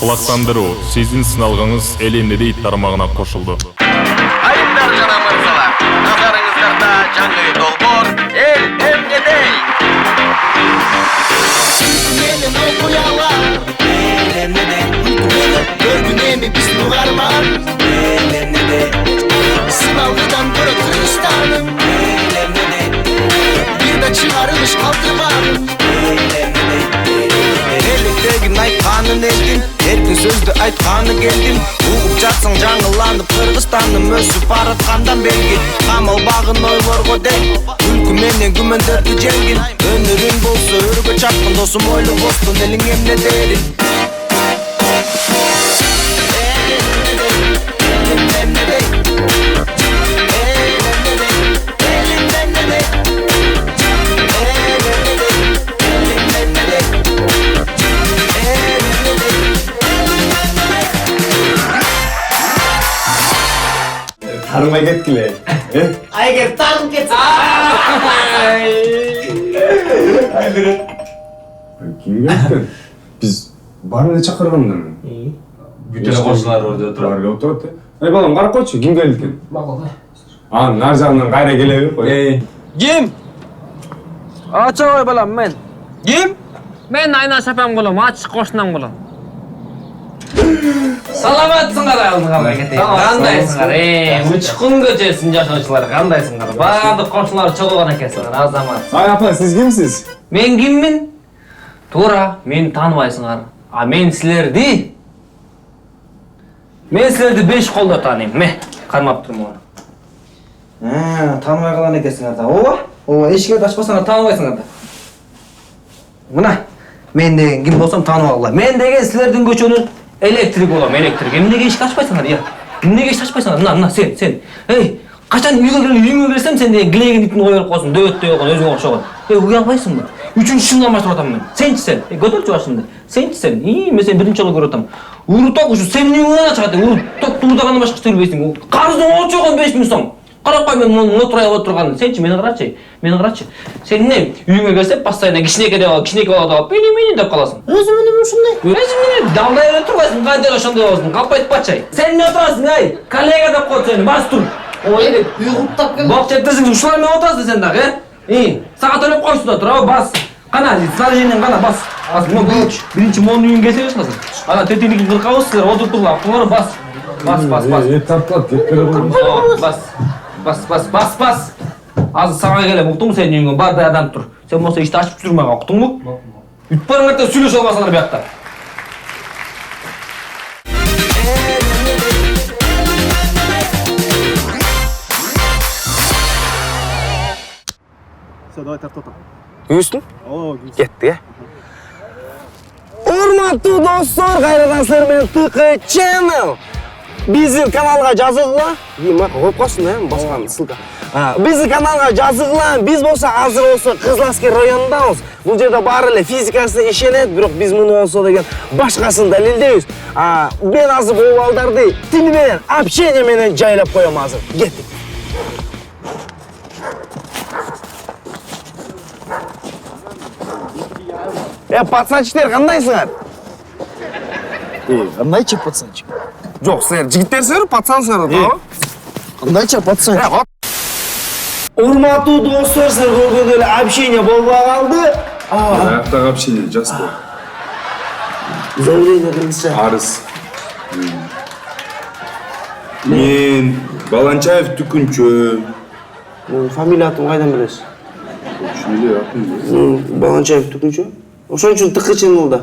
Кылактандыруу. Сиздин сыналгыңыз эл эмнеде тармагына кошулду. Айымдар жана мырзалар, назарыңыздарда жаңы долбоор эл эмнеде. Менен окуялар эл эмнеде. Көргүн эми биздин угарман эл эмнеде. Сыналгыдан көрөт кыргызстаным эл эмнеде. Бир да чыгарылыш калтырбадым эл эмнеде. Электегин айтканын элдин, эркин сөздү айтканы келдим. Угуп жатсаң жаңыланып Кыргызстандын өсүп бараткандан белги. Камалбагын ойлорго дейм, күлкү менен күмөндөрдү жеңгин. Өнөрүң болсо өргө чапкын досум ойлобостун элиң эмнедерин. Tanımay getkile. Айгер тагым кетсе. Kim geldi? Biz bar ele çakırgandan. Bütün koşular orada oturuyor. Barga oturdu. Ey balam qarap koyçu, kim geldi ekan? Bakalım. Ha, nar jagынан qayra kelebir koy. Kim? Açık balam men. Kim? Men ayna şapam bolam, açık koşundan bolam. Саламатсыңар алыңар кетейин. Кандайсыңар? Учкун көчөсүн жашоочулар кандайсыңар? Баардык кошулар чогулган экенсиңер, азамат. Ay apa, siz kimsiz? Мен киммин? Туура, мени тааныбайсыңар. А мен силерди 5 колдо тааныйм. Кармап турмун. Танымай калган экенсиңер да. Ооба, эшикти ачпасаңар тааныбайсыңар да. Мына, мен деген ким болсом таанып алгыла. Мен деген силердин көчөнүн электрик болом, электрик. Эмнеге эшик ачпайсыңар, я? Эмнеге эшик ачпайсыңар? Мына, сен. Эй, качан үйгө келсем сен деген гилегин итин коюп койсуң, дөбөттөй койгон, өзүңө окшогон. Уя албайсыңбы? Үчүнчү шыңдамай туруп атам мен. Сенчи? Көтөрчү башымды. Сенчи? Мен сени биринчи жолу көрүп атам. Уруток ушу сенин үйүңөн чыгат. Уруток туудагандан башка эч билбейсиң. Карыздын очогон 5000 сом. Карап кой, мен муну турай отурган. Сенчи мени карачы. Сен эмне үйүңө келсе постоянно кичинекей болот, мени деп каласың. Өзүм менен ушундай. Өзүм далдай эле турбайсың, кантип ошондой болосуң? Калпайтып батчай. Сен эмне отурасың, ай? Коллега деп коет сени, бас тур. Ой, уйгуптап кел. Бак жетесиң, ушулар менен отурасың сен дагы, сага төлөп коюшту да тур, бас. Кана, саженен кана бас. Биринчи монун үйүн кесебиз азыр. Ана тетилигин кыркабыз, силер отуруп туруңар, туруңар бас. Бас. Тартылат, кеп келе койгон. Бас. Азыр сага келем, уктуңбу сенин үйүңө бардай адам тур. Сен болсо ишти ачып жүрмөгөн, уктуңбу? Бүтүп барыңар да сүйлөшө албасыңар биякта. Все, давай тарт. Күйүстүң? О, Кетти, э? Урматтуу достор, кайрадан силер менен ТК Channel. Биздин каналга жазылгыла. Коюп койсун, баскан ссылка. Биздин каналга жазылгыла. Биз болсо азыр болсо Кызыласкер районундабыз. Бул жерде баары эле физикасына ишенет, бирок биз муну болсо деген башкасын далилдейбиз. Мен азыр бул балдарды тил менен, общение менен жайлап коем азыр. Кеттик. Пацанчиктер, кандайсыңар? Кандайчы пацанчик? Жок, силер жигиттерсиңер, пацансыңар да? Кандайчы пацанчик? Урматтуу достор, силер көргөндөй эле общение болбой калды. Аяктагы общение жас бо. Заявление кыргызча. Арыз. Мен Баланчаев Түкүнчө. Фамилия атын кайдан билесиз? Ушул эле атым. Баланчаев Түкүнчө. Ошон үчүн ТК Channel'да.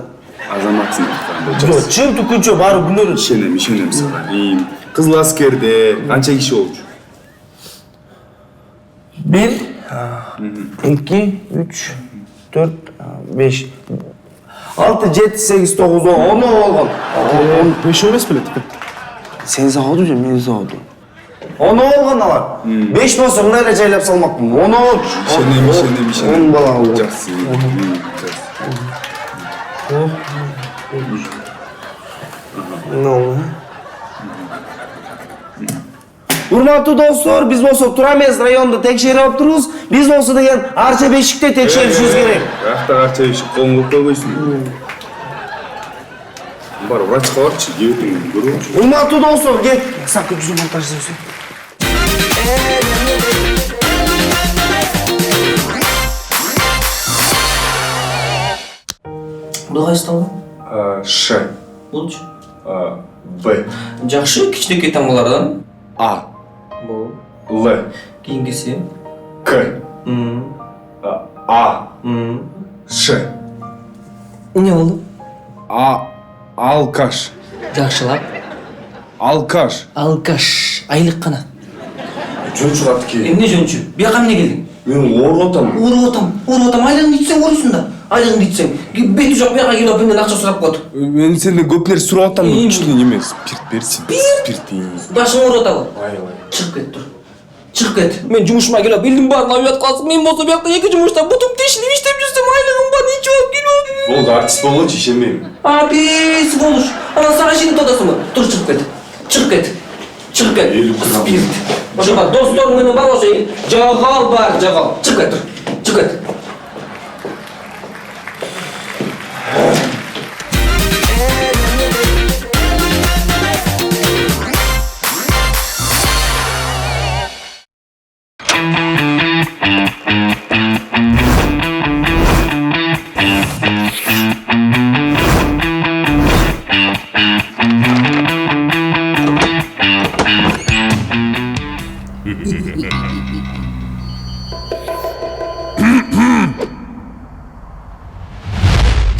Азаматсың атканда Жок, жас. чын Түкүнчө баары күнөөрү. Ишенем сага. Кызыласкерде канча киши болчу? 1, 2, 3, 4, 5, 6, 7, 8, 9, 10 болгон. 5 эмес беле? Сен сагадың же, мен сагадым. 10 болгон алар. 5 болсо мындай эле жайлап салмакмын. 10 болчу. Ишенем. 10 бала болду. Жакшы. Урматтуу достор, биз болсо Турамес районунда текшерип атабыз. Биз болсо деген Арча Бешикте текшеришибиз керек. Аяктагы Арча Бешик колун койбойсуң. Бар, врачқа баршы, ертең көріп. Алматыда болса, кет. Сақы жүзім монтаж жасайсың. Бұл қайсың Ш, Бұлчы. Б, Жақшы кішінекей таңбалардан. А, Бұл. Л, Кейінгісі. К, А, Ш. Не болды? Алкаш. Жақшылап. Алкаш. Алкаш. Айлық қана. Жөн шығады ке. Емне жөнші? Бияқа міне келдің? Мен орғатам. Орғатам. Айлығын дейтсең орысың да. Айлығын дейтсең. Беті жоқ бияқа келіп бенден ақша сұрап қойды. Мен сенден көп нәрсе сұрап атам, күшті емес. Спирт берсін. Спирт емес. Башың орғаталы. Шығып кет тұр. Шығып кет. Мен жұмышыма келіп, елдің барын ауят қалсын. Мен болса бияқта екі жұмышта бұтым тешіліп іштеп жүрсем, айлығым бар, не жауап келіп. Болды, артист болған шешемеймін. Бес болуш. Ана саған шейін тодасың ба? Тұр, шығып кет. Шығып кет. Шығып кет. Спирт. Ошоға досторың менен бар болса, жағал бар, жағал. Шығып кет тұр. Шығып кет.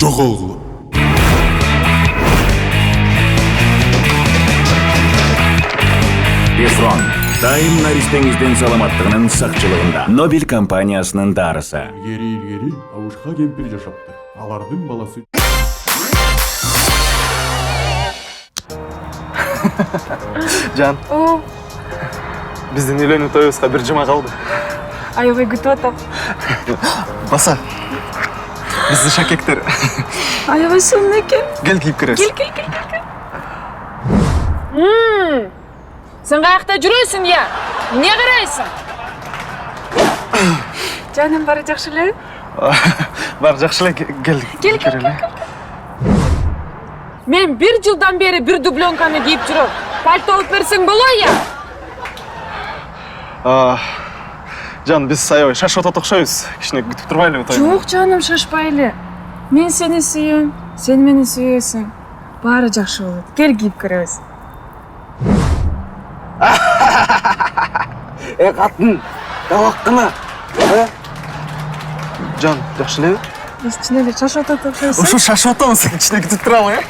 Жоғалғылы. Бефрон. Дайым нәрестеңізден саламаттығының сақчылығында. Нобель компаниясының дарысы. Ері, ауышқа кемпір жашапты. Алардың баласы. Жан, О, біздің үйлену тойымызға бір жұма қалды. аябай күтіп атам. Баса, бізді шакектер. Аябай сонун экен. Кел киіп кіресің. Кел. Сен қаяқта жүресің, я? Не қарайсың? Жаным бары жақсы эле? Бар, жақсы эле, кел. Кел. Мен бір жылдан бері бір дубленканы киіп жүрөм. Пальто алып берсең болой, я? Жан, біз аябай шашот отықшайыз. Кішіне күтіп тұрмайлы той. Жоқ, жаным, шашпайлы. Мен сені сүйем, сен мені сүйесің. Бары жақсы болады. Кел киіп кіребіз. Қатын, даваққына. Жан, жақсы эле? Естіне де шашот отықшайсың. Ошу шашотамыз, кішіне күтіп тұралы,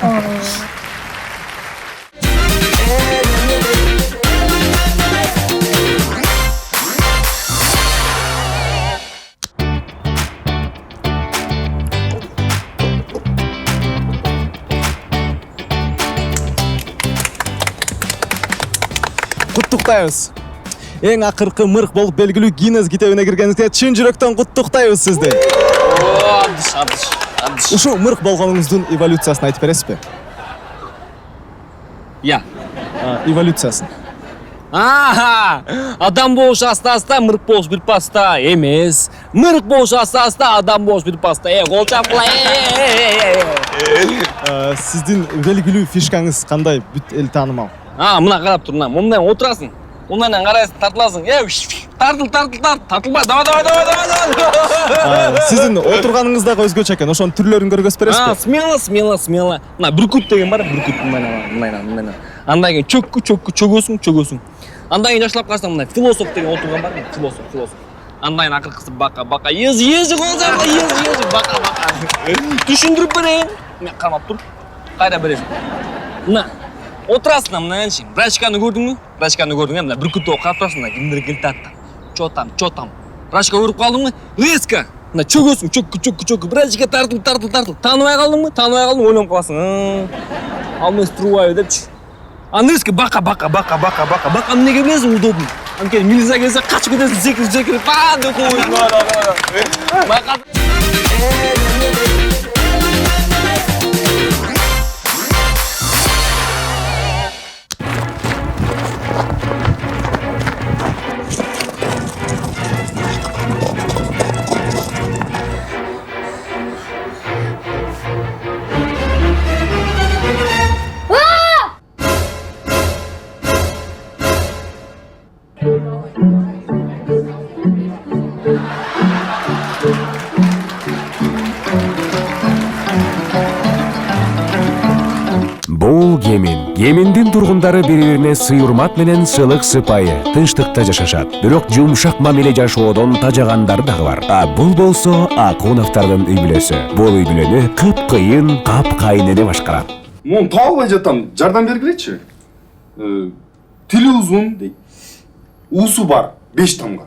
Құттықтаймыз. Ең ақырқы мырық болып белгілі Гиннес кітабына кіргеніңізге шын жүректен құттықтаймыз сізді. Абдыш. Ушу мырық болғаныңыздың эволюциясын айтып бересіз бе? Я. Эволюциясын. Адам болуш аста-аста, мырық болуш бір паста. Емес. Мырық болуш аста-аста, адам болуш бір паста. Қол чапқыла. Сіздің белгілі фишкаңыз қандай бүт ел танымал? Мына қарап тұр, мұндан отырасың. Мұндан қарайсың, тартыласың. Тартылма. Давай. Сіздің отырғаныңыздағы өзгөчө екен, ошоның түрлерін көргөз бересіз бе? Смело. Мына бүркіт деген бар, бүркіт. Мына. Андан кейін чөгөсің. Андан кейін жашылап қалсаң, мына философ деген отырған бар, философ. Андан кейін ақырқысы бақа. Езі қолжапла, езі. Бақа. Түшіндіріп берейін. Мен қармап тұр. Қайда бересің? Мына. Отырасың мына әнші. Брачканы көрдің бе? Мына бүркітті оқап тұрасың, кімдер келді атты. Чотам. Брачка көріп қалдың мы? Резко. Мына чөгөсің, чөк. Брачка тартыл. Танымай қалдың мы? Ойланып қаласың. Алмай струваю депші. Резко бақа. Бақа неге білесің удобно. Анкелі милиция келсе қашып кетесің, секіріп. Деп қойын. Бақа. Емендин тургундары бири-бирине сый-урмат менен сылык сыпайы, тынчтыкта жашашат. Бирок жумшак мамиле жашоодон тажагандар дагы бар. А бул болсо Акуновдордун үй бүлөсү. Бул үй бүлөнү кыпкыйын, капкайын башкарат. Мон таба албай жатам, жардам бергилечи. Тили узун дейт. Уусу бар 5 тамга.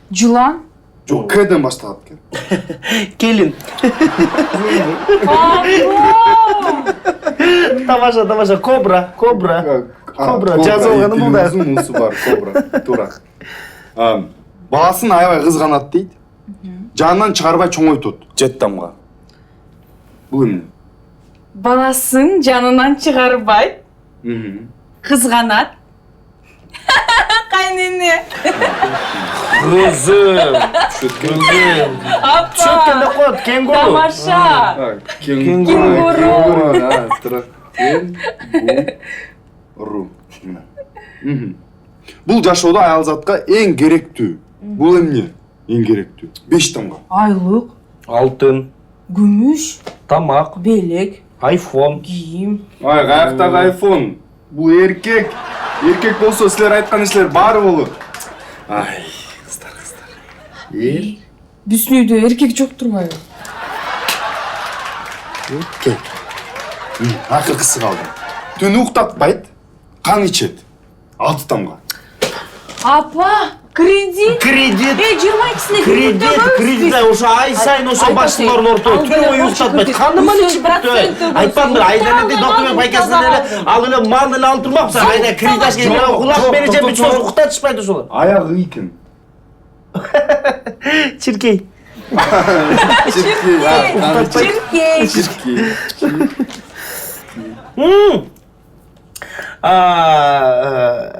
Жылан? Жок, кден башталат экен. Келин. Тамаша, кобра. Кобра, жазылганы бул да. Уусу бар, кобра. Туура. Баласын аябай кызганат дейт. Жанынан чыгарбай чоңойтот 7 тамга. Бул эмне? Баласын жанынан чыгарбайт. Кызганат. Кайнене. Кызым. Чөткенде коет, кенгуру. Тамаша. Кенгуру. Бул жашоодо аял затка эң керектүү. Бул эмне? Эң керектүү. 5 тамга. Айлык, Алтын, күмүш, тамак, белек, айфон. кийим. Ай, каяктагы айфон? Бул эркек. Эркек болсо силер айткан иштер баары болот. Ай, кыздар. Бүснүйдө эркек жок турбайбы? Эркек. Акыркысы калды. Түн уктатпайт, кан ичет. 6 тамга. Апа, кредит. 22-сине Кредит ошо ай сайын ошо башын орнотот. Түнү бою уктатпайт. Кандыман ичип бүттү. Айтпадымбы, айдан эле документ байкасынан эле ал эле мал эле алып турмакпысың. Айда кредит ашкенде кулак берип бүт уктатышпайт ошолор. Аягы ийкен. Чиркей.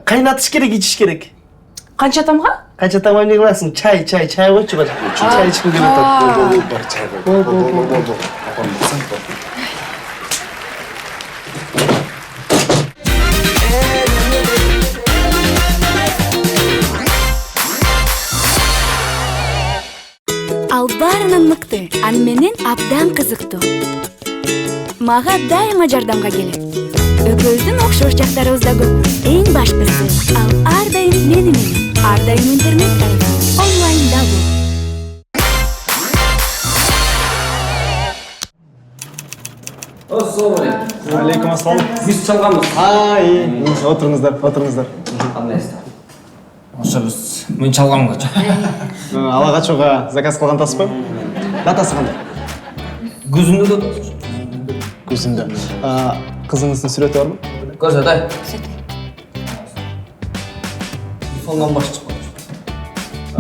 Кайнатыш керек, ичиш керек. Канча тамга? Канча тамга эмне кыласың? Чай койчу бар. Чай ичким келип атат. Бар чай кой. Бол. Ал баарынан мыкты, аны менен абдан кызыктуу. Мага дайыма жардамга келет. Экөөбүздүн окшош жактарыбыз да көп. Эң башкысы, ал ар дайым менин. Ар дайым интернетте, онлайнда бул. Assalomu alaykum. Алейкум ассалам. Биз чалганбыз. Отуруңуздар. Кандай эсте? Ошо биз мен чалганмын кача. Ала качууга заказ кылган атасызбы? Датасы кандай? Күзүндө да атасыз. Күзүндө. Кызыңыздын сүрөтү барбы? Көрсөтөй. Телефондон баш чыкпады. О,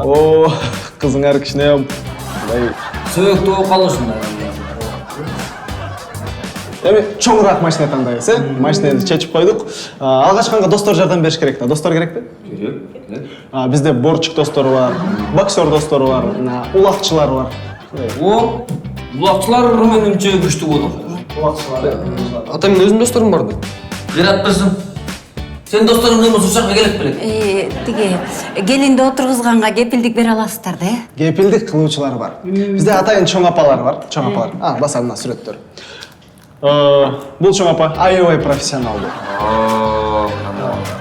кызыңар кичине Сөйөктүү болуп калышын. Эми чоңураак машина тандайбыз, Машинаны чечип койдук. Алгачканга достор жардам бериш керек да. Достор керекпи? Керек. Бизде борчук достору бар, боксер достору бар, улакчылар бар. Улакчылар менимче күчтүү болот. Ата мен өзүм досторум бар да. Жаратпырсың. Сен досторуңдан болсо ушакка келип белек. Тиги келинди отургузганга кепилдик бере аласыздар да? Кепилдик кылуучулар бар. Бизде атайын чоң апалар бар, чоң апалар. Басар мына сүрөттөр. Бул чоң апа аябай профессионалдуу.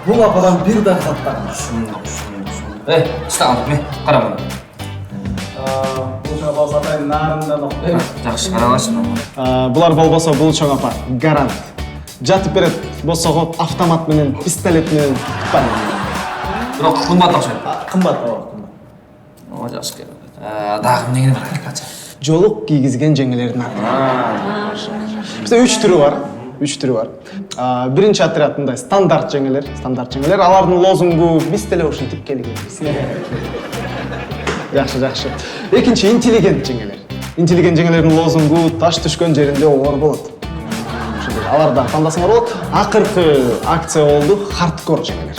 Бул ападан бир да саттаган. Стал, кара мына. Бул чоң апа атайын нарындан окуйт. Жакшы карабашсың. Булар болбосо бул чоң апа гарант. Жатып берет, босогоп автомат менен, пистолет менен тупан. Бирок кымбат окшойт. Кымбат. Жакшы. Дагы эмнеге бар кача? Жолук кийгизген жеңелердин аты. Бизде 3 түрү бар. Биринчи отряд мындай стандарт жеңелер. Алардын лозунгу биз деле ушинтип келгенбиз. Жакшы. Экинчи интеллигент жеңелер. Интеллигент жеңелердин лозунгу таш түшкөн жеринде оор болот. Алардан тандасаңар болот. Акыркы акция болду хардкор жеңелер.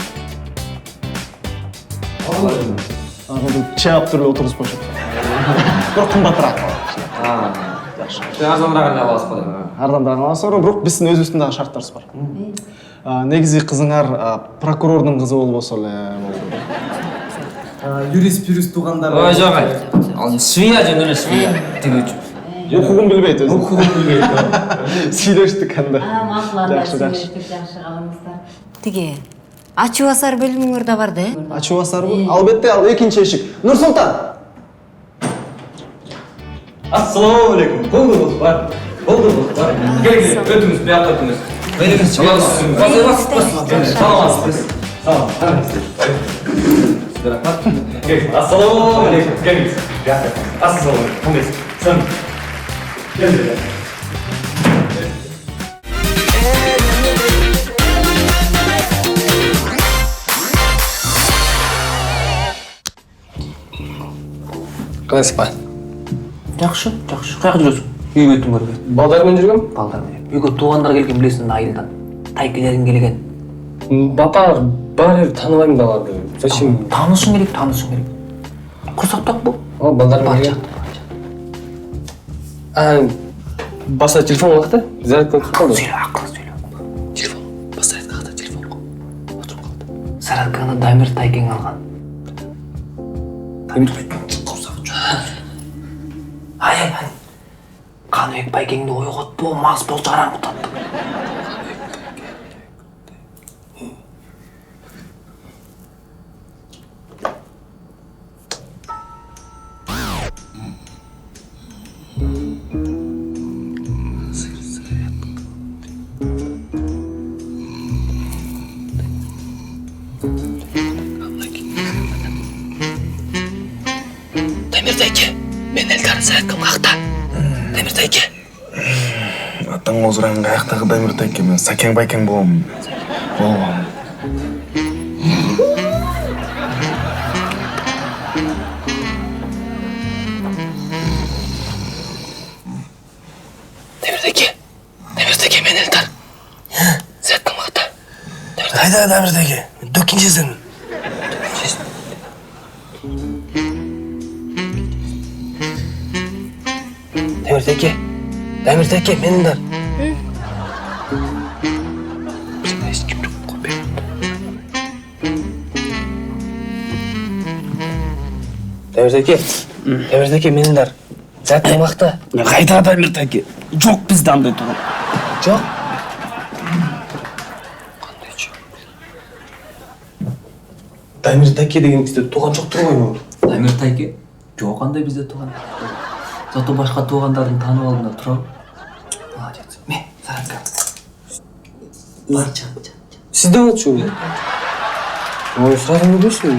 Чаап түрлүү отургузуп коюшат. Бирок кымбатыраак болот. Жакшы. Сен арзаныраак эле аласыз го. Арзаныраак аласыздар, бирок биздин өзүбүздүн дагы шарттарыбыз бар. Негизи кызыңар прокурордун кызы болбосо эле болду. Юрист туугандар. Ой, жок. Ал свия жөн эле свия. Тигүүчү. Укугун билбейт өзү. Укугун билбейт. Сүйлөштүк анда. Жакшы. Жакшы калыңыздар. Тиги ачуу асар бөлүмүңөр да бар да? Ачуу асарбы? Албетте, ал экинчи эшик. Нурсултан. Ассаламу алейкум. Болду, бар. Кел, өтүңүз, бияка өтүңүз. Ассаламу алейкум. Келиңиз. Бияка. Ассаламу алейкум. Сын. Келдиңиз. Кайсы па? Жакшы. Каяка жүрөсүң? Үйгө өтүң көргө. Балдар менен жүргөм? Балдар менен. Үйгө туугандар келген билесиң айылдан. Тайкелерин келген. Бапалар баары тааныбайм да аларды. Зачем? Таанышың керек. Курсактак бул. О, балдар менен. Баса телефон калды? Зарядка калды. Акылы сөйлө. Телефон. Басарат калды телефон. Отуруп калды. Саратканы Дамир Тайкең алган. Ай. Каныбек Байкеңди ойготпо, мас бол жараңытат. Дамиртайке, мен Элдар Саякым акта. Дамиртайке. Атаң озуран каяктагы Дамиртайке, мен Сакең Байкең болом. Дамиртайке, мен Элдар Саякым акта. Кайда Дамиртайке? Мен дөкинчесин. Дамиртайке, мен Элдар. Дамиртайке, мен Элдар. Саякым акта. Кайда Дамиртайке? Жок бизде андай турган. Жок. Дамиртайке деген бизде тууган жок турбайбы? Дамиртайке жок андай бизде тууган. Зато башка туугандардын таанып алдында турабы? Молодец. Мен Саратка. Барча. Сизде болчу. Ой, сразу не вышли.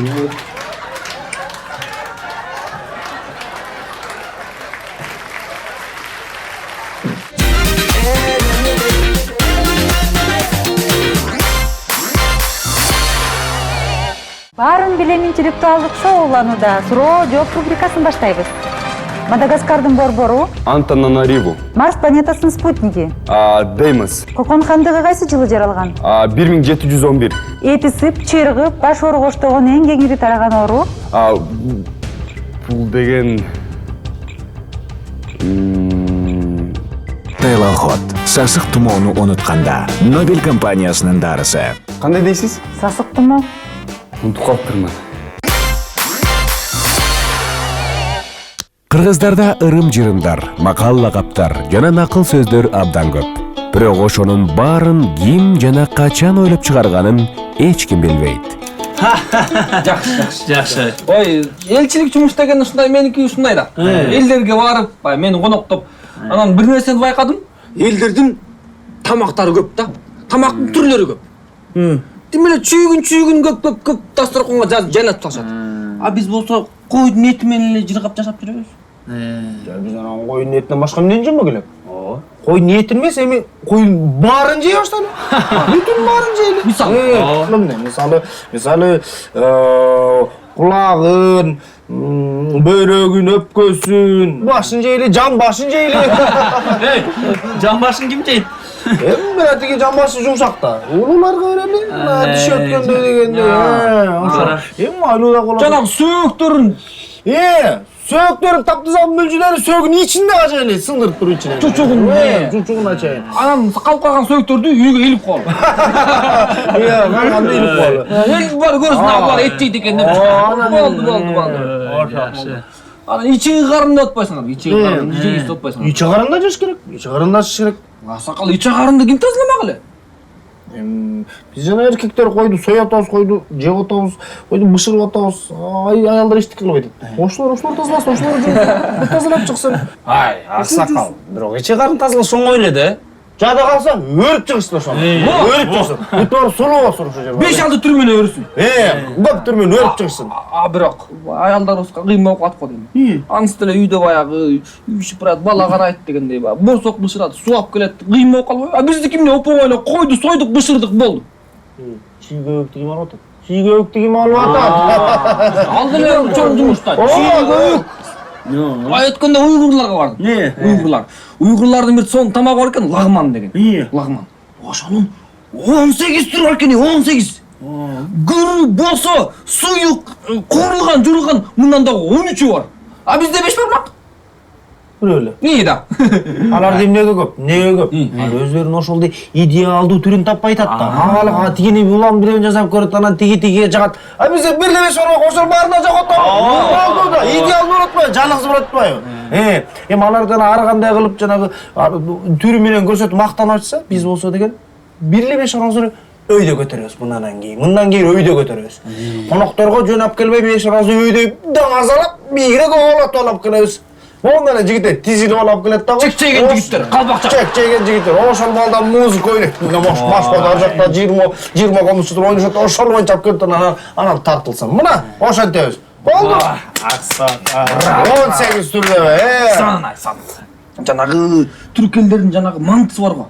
Баарын билем интеллектуалдык шоуланууда суроо жооп рубрикасын баштайбыз. Мадагаскардын борбору, Антананариву. Марс планетасынын спутниги, Деймос. Кокон хандыгы кайсы жылы жаралган? 1711. Эписип, чыргып, баш оору коштогон эң кеңири тараган оору? Бул деген Тейлоход. Сасык тумоону унутканда. Нобель компаниясынын дарысы. кандай дейсиз? Сасык тумоо. Унутуп калыптырмын. Кыргыздарда ырым-жырымдар, макал-лакаптар жана накыл сөздөр абдан көп. Бирок ошонун баарын ким жана качан ойлоп чыгарганын эч ким билбейт. Жакшы. Ой, элчилик жумуш деген ушундай, меники ушундай да. Элдерге барып, мени коноктоп, анан бир нерсени байкадым. Элдердин тамактары көп да. Тамактын түрлөрү көп. Демеле чүйгүн көп дасторконго жайлап ташат. А биз болсо койдун эти менен эле жыргап жашап жүрөбүз. Биз анан коюн этинен башка эмнени жемек элек? Коюн этин эмес, эми коюн баарын жей баштады. Бүтүн баарын жейли. Мисалы, кулагын, бөйрөгүн, өпкөсүн, башын жейли, жан башын жейли. Жан башын ким жейт? Мына тиги жан башы жумшакта. Улууларга берели. Диш өткөндө дегенде. Эң майлуу да болот. Жанагы сөөктөрүн Сөктөрүн таптызал мүлжүлөрү сөөгүн ичинде ажайлы сыңдырып туруп ичине. Чучугун ачайын. Анан калып калган сөктөрдү үйгө илип коелу. Калганда илип коелу. Элип бар көрсүн, бар эт жейт экен деп. Болду. Анан ичиңи карында отпайсыңар. Ичиңи карында жегиз отпайсыңар. Ичи карында жеш керек. Ичи карында жеш керек. Аксакал ичи карында ким тазаламак эле? Биз жана эркектер койду союп атабыз, койду жеп атабыз, койду бышырып атабыз. Аялдар эчтеке кылбайт. Ошолор тазаласа, ошолор жеп тазалап чыксын. Ай, аксакал. Бирок ичи карын тазалаш оңой эле да. Жада калса өрүп чыгышты ошол. Өрүп чыгышты. Бүтөр сулуу болсун ошо жерде. 5 жылды түрмөнө өрүсүн. Көп түрмөнө өрүп чыгышсын. Бирок аялдарыбызга кыйын болуп калат го дейм. Аңсы деле үйдө баягы үйшүп турат, бала карайт дегендей баягы борсок бышырат, суу алып келет, кыйын болуп калбайбы? А биздики эмне оп-оңой эле койду, сойдук, бышырдык болду. Чийгөөктү ким алып атат? Чийгөөктү ким алып атат? Ал деле чоң жумушта. Чийгөөк. Өткөндө уйгурларга бардым. Уйгурлардын бир сонун тамагы бар экен, лагман деген. Лагман. Ошонун 18 түрү бар экен, 18. Гүр болсо, суюк, куурулган, журулган, мындан да 13 бар. А бизде 5 бармак. Бирөлө. Эмне да? Алар эмнеге көп? Неге көп? Ал өздөрүнүн ошолдой идеалдуу түрүн таппай атат да. Ага тигини улам биlen жасап көрөт, анан тиги жагат. А бизде бирле 5 бармак, ошол баарына жагат да. Болду да. Идеал болуп атпайбы? Жалгыз болуп атпайбы? Эми алар жана ар кандай кылып жанагы түрү менен көрсөтүп мактанып атса, биз болсо деген бирле 5 бармак өйдө көтөрөбүз мындан кийин өйдө көтөрөбүз. Конокторго жөнөп келбей 5 бармак өйдө даңазалап, бийигирээк оолап келебиз. Онда эле жигиттер тизилип алып келет да. Чекчеген жигиттер, калбакча. Чекчеген жигиттер. Ошол балда музыка ойнойт. Башкада ар жакта 20 комузчулар ойношот, ошол ойнап келет анан тартылсын. Мына ошентебиз. Болду. Аксак. 18 түрдө. Санай. Жанагы түрк элдеринин жанагы мантысы бар го.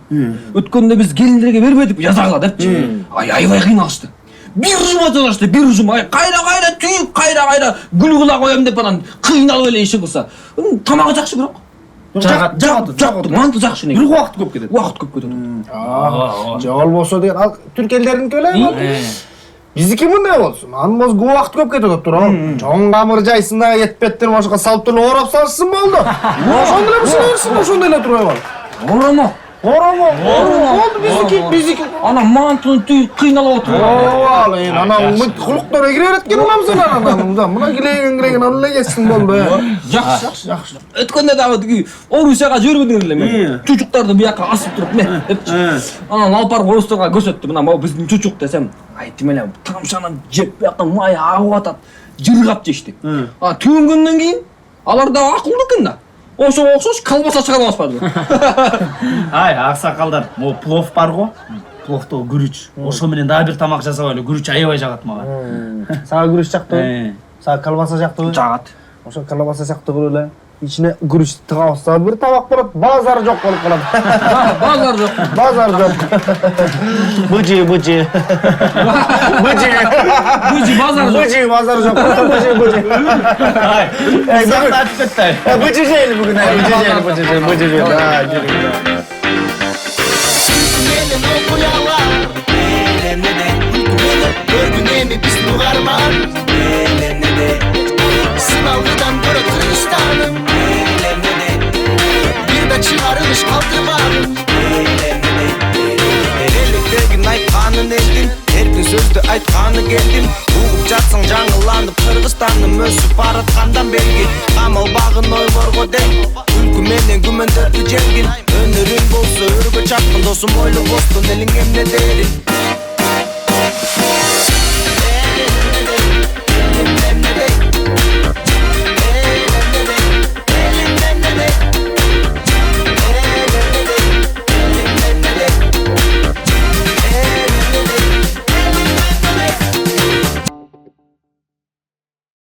Өткөндө биз келиндерге бербедик, жазагыла депчи. Аябай кыйналышты. Bir жума жалашты, bir жума. Кайра түйүп, кайра гүл кыла коем деп анан кыйналып эле иши кылса. Тамагы жакшы бирок. Жагат. Манты жакшы неге. Бир убакыт көп кетет. Жол болсо деген ал түрк элдериники эле. Биздики мындай болсун. Анын болсо убакыт көп кетет тура. Чоң камыр жайсың да этпеттер башка салып туруп орап салышсын болду. Ошондой эле бишерсин, ошондой эле тура кал. Болду биздики. Ана мантыны түйүп кыйналып отур. Ана кулуктор эгире берет анамыз анан. Мына килеген ал эле кетсин болду. Жакшы. Өткөндө дагы тиги Орусияга жибербедиңер эле мен. Чучуктарды бияка асып туруп мен депчи. Анан алып барып орустарга көрсөттү. Мына могу биздин чучук десем, айтым эле тамшанан жеп бияктан май агып атат. Жыргап жешти. Түйүнгөндөн кийин алар да акылдуу экен да. Ошого окшош колбаса чыгара алышпады. Ай, аксакалдар, могу плов бар го. Пловто күрүч. Ошо менен дагы бир тамак жасап эле, күрүч аябай жагат мага. Сага күрүч жактыбы? Сага колбаса жактыбы? Жагат. Ошо колбаса жактыбы эле. Ичине күрүч тыгабызса бир табак болот, базар жок болуп калат. Базар жок. Быжы. Быжы базар жок. Ай, Айтып кетти. быжы жейли бүгүн, быжы жейли. Менин окуялар элемнеде көргүн эми биздин угарман элемнеде сыналгыдан көрө тынчтаным элемнеде бир да чыгарылыш калтырмадым элемнеде электегин айтканын элдин эркин сөздү айтканы келдим угуп жатсаң жаңыланып Кыргызстандын өсүп бараткандан белги камалбагын ойлорго дең күлкү менен күмөндөрдү жеңгин өнөрүң болсо өргө чаккын досум ойлобостун элиң эмне дерин